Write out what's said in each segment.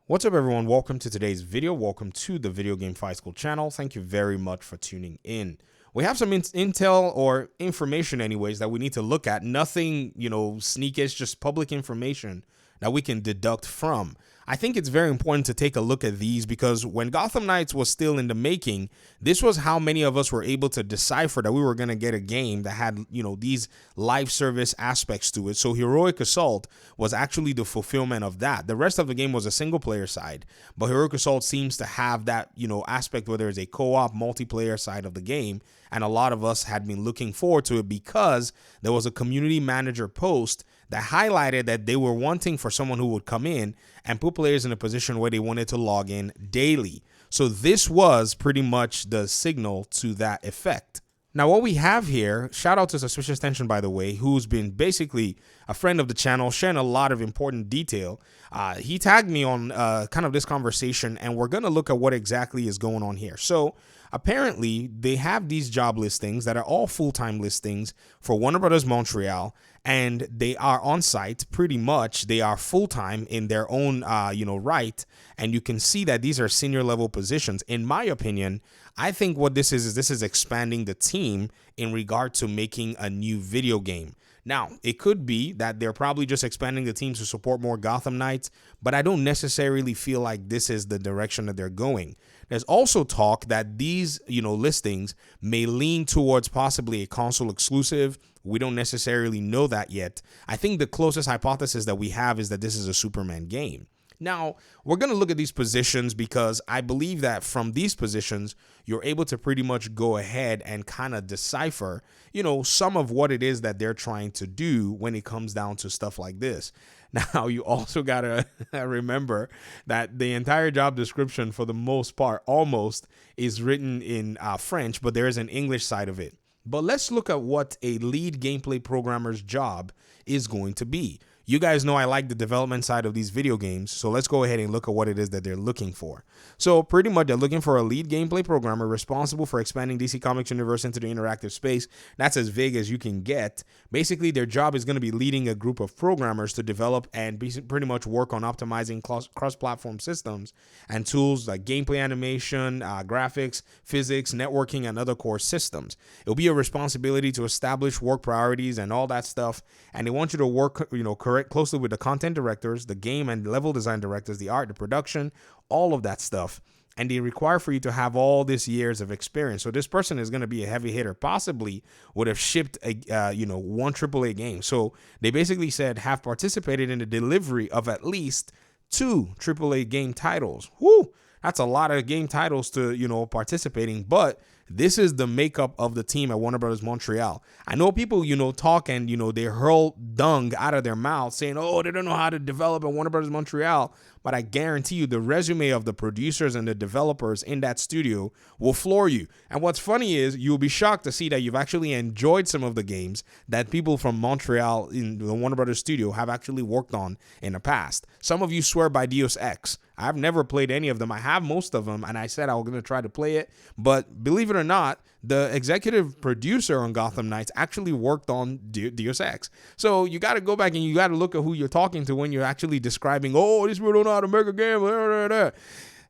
What's up, everyone? Welcome to today's video. Welcome to the Video Game Fight School channel. Thank you very much for tuning in. We have some intel or information anyways that we need to look at. Nothing, sneakish, just public information that we can deduct from. I think it's very important to take a look at these because when Gotham Knights was still in the making, this was how many of us were able to decipher that we were going to get a game that had, these live service aspects to it. So Heroic Assault was actually the fulfillment of that. The rest of the game was a single player side, but Heroic Assault seems to have that, aspect where there's a co-op multiplayer side of the game. And a lot of us had been looking forward to it because there was a community manager post that highlighted that they were wanting for someone who would come in and put players in a position where they wanted to log in daily. So this was pretty much the signal to that effect. Now, what we have here, shout out to Suspicious Tension, by the way, who's been basically a friend of the channel, sharing a lot of important detail. He tagged me on kind of this conversation, and we're going to look at what exactly is going on here. So apparently, they have these job listings that are all full-time listings for Warner Brothers Montreal, and they are on site pretty much. They are full-time in their own, right, and you can see that these are senior level positions. In my opinion, I think what this is expanding the team in regard to making a new video game. Now, it could be that they're probably just expanding the team to support more Gotham Knights, but I don't necessarily feel like this is the direction that they're going. There's also talk that these, listings may lean towards possibly a console exclusive. We don't necessarily know that yet. I think the closest hypothesis that we have is that this is a Superman game. Now, we're going to look at these positions because I believe that from these positions, you're able to pretty much go ahead and kind of decipher, some of what it is that they're trying to do when it comes down to stuff like this. Now, you also got to remember that the entire job description, for the most part, almost is written in French, but there is an English side of it. But let's look at what a lead gameplay programmer's job is going to be. You guys know I like the development side of these video games, so let's go ahead and look at what it is that they're looking for. So pretty much they're looking for a lead gameplay programmer responsible for expanding DC Comics universe into the interactive space. That's as vague as you can get. Basically, their job is going to be leading a group of programmers to develop and pretty much work on optimizing cross-platform systems and tools like gameplay animation, graphics, physics, networking, and other core systems. It'll be a responsibility to establish work priorities and all that stuff, and they want you to work, closely with the content directors, the game and level design directors, the art, the production, all of that stuff. And they require for you to have all these years of experience. So this person is going to be a heavy hitter, possibly would have shipped a, one AAA game. So they basically said have participated in the delivery of at least 2 AAA game titles. Whoo! That's a lot of game titles to, participating, but this is the makeup of the team at Warner Brothers Montreal. I know people, talk and, they hurl dung out of their mouths saying, oh, they don't know how to develop at Warner Brothers Montreal. But I guarantee you the resume of the producers and the developers in that studio will floor you. And what's funny is you'll be shocked to see that you've actually enjoyed some of the games that people from Montreal in the Warner Brothers studio have actually worked on in the past. Some of you swear by Deus Ex. I've never played any of them. I have most of them, and I said I was going to try to play it. But believe it or not, the executive producer on Gotham Knights actually worked on Deus Ex. So you got to go back and you got to look at who you're talking to when you're actually describing, oh, these people don't know how to make a game. It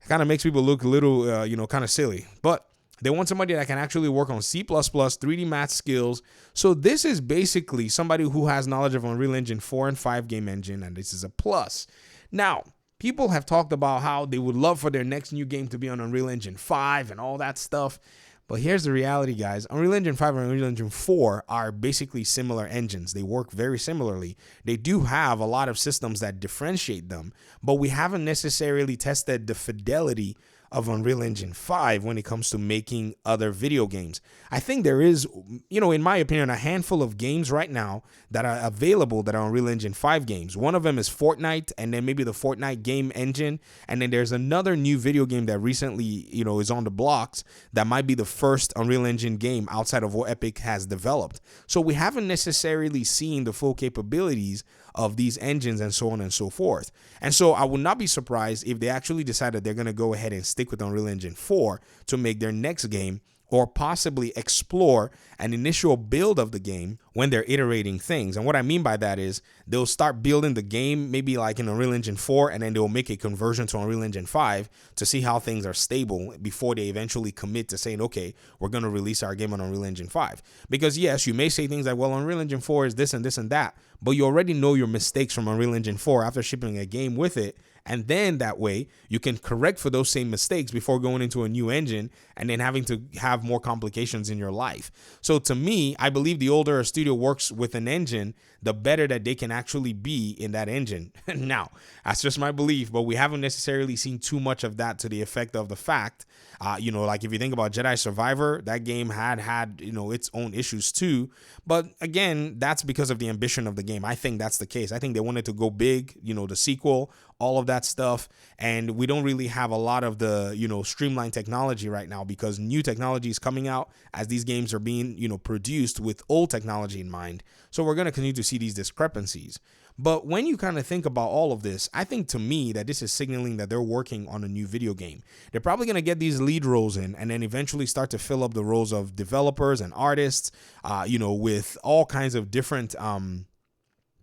kind of makes people look a little, kind of silly. But they want somebody that can actually work on C++, 3D math skills. So this is basically somebody who has knowledge of Unreal Engine 4 and 5 game engine, and this is a plus. Now, people have talked about how they would love for their next new game to be on Unreal Engine 5 and all that stuff. But here's the reality, guys. Unreal Engine 5 and Unreal Engine 4 are basically similar engines. They work very similarly. They do have a lot of systems that differentiate them, but we haven't necessarily tested the fidelity of Unreal Engine 5 when it comes to making other video games. I think there is, in my opinion, a handful of games right now that are available that are Unreal Engine 5 games. One of them is Fortnite, and then maybe the Fortnite game engine. And then there's another new video game that recently, is on the blocks that might be the first Unreal Engine game outside of what Epic has developed. So we haven't necessarily seen the full capabilities of these engines and so on and so forth. And so I would not be surprised if they actually decided they're going to go ahead and stick with Unreal Engine 4 to make their next game, or possibly explore an initial build of the game when they're iterating things. And what I mean by that is they'll start building the game maybe like in Unreal Engine 4, and then they'll make a conversion to Unreal Engine 5 to see how things are stable before they eventually commit to saying, okay, we're going to release our game on Unreal Engine 5. Because yes, you may say things like, well, Unreal Engine 4 is this and this and that, but you already know your mistakes from Unreal Engine 4 after shipping a game with it. And then that way you can correct for those same mistakes before going into a new engine and then having to have more complications in your life. So to me, I believe the older a studio works with an engine, the better that they can actually be in that engine. Now, that's just my belief, but we haven't necessarily seen too much of that to the effect of the fact, like if you think about Jedi Survivor, that game had its own issues too. But again, that's because of the ambition of the game. I think that's the case. I think they wanted to go big, the sequel, all of that stuff. And we don't really have a lot of the, streamlined technology right now because new technology is coming out as these games are being, produced with old technology in mind. So we're going to continue to see these discrepancies. But when you kind of think about all of this, I think to me that this is signaling that they're working on a new video game. They're probably going to get these lead roles in and then eventually start to fill up the roles of developers and artists, with all kinds of different,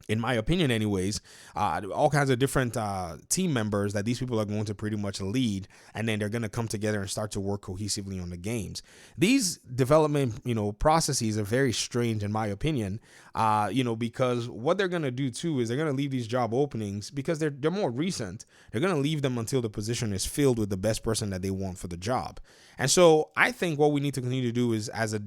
in my opinion anyways, all kinds of different team members that these people are going to pretty much lead, and then they're going to come together and start to work cohesively on the games. These development, processes are very strange in my opinion, because what they're going to do too is they're going to leave these job openings because they're more recent. They're going to leave them until the position is filled with the best person that they want for the job. And so I think what we need to continue to do is, as a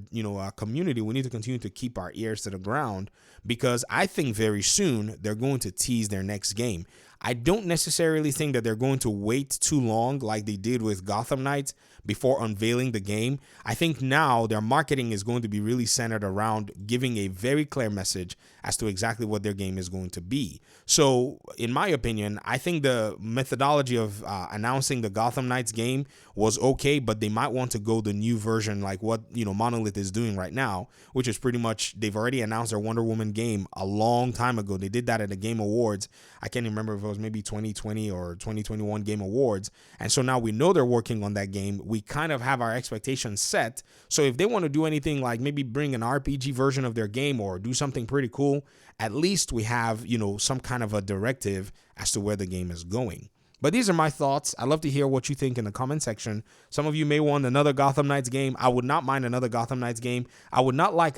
community, we need to continue to keep our ears to the ground, because I think very soon they're going to tease their next game. I don't necessarily think that they're going to wait too long like they did with Gotham Knights before unveiling the game. I think now their marketing is going to be really centered around giving a very clear message as to exactly what their game is going to be. So in my opinion, I think the methodology of announcing the Gotham Knights game was okay, but they might want to go the new version like what Monolith is doing right now, which is pretty much they've already announced their Wonder Woman game a long time ago. They did that at the Game Awards. I can't remember if it was maybe 2020 or 2021 Game Awards. And so now we know they're working on that game. We kind of have our expectations set. So if they want to do anything like maybe bring an RPG version of their game or do something pretty cool, at least we have, some kind of a directive as to where the game is going. But these are my thoughts. I'd love to hear what you think in the comment section. Some of you may want another Gotham Knights game. I would not mind another Gotham Knights game. I would not mind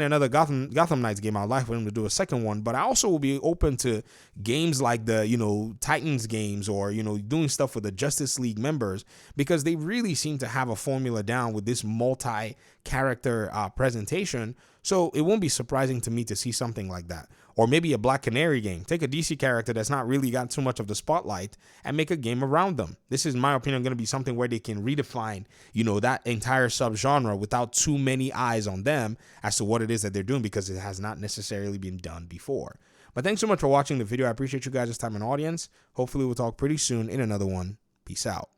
another Gotham Knights game. I'd like for them to do a second one. But I also will be open to games like the, Titans games or, doing stuff with the Justice League members, because they really seem to have a formula down with this multi-character presentation. So it won't be surprising to me to see something like that. Or maybe a Black Canary game. Take a DC character that's not really got too much of the spotlight and make a game around them. This is, in my opinion, going to be something where they can redefine, that entire subgenre without too many eyes on them as to what it is that they're doing, because it has not necessarily been done before. But thanks so much for watching the video. I appreciate you guys' time and audience. Hopefully we'll talk pretty soon in another one. Peace out.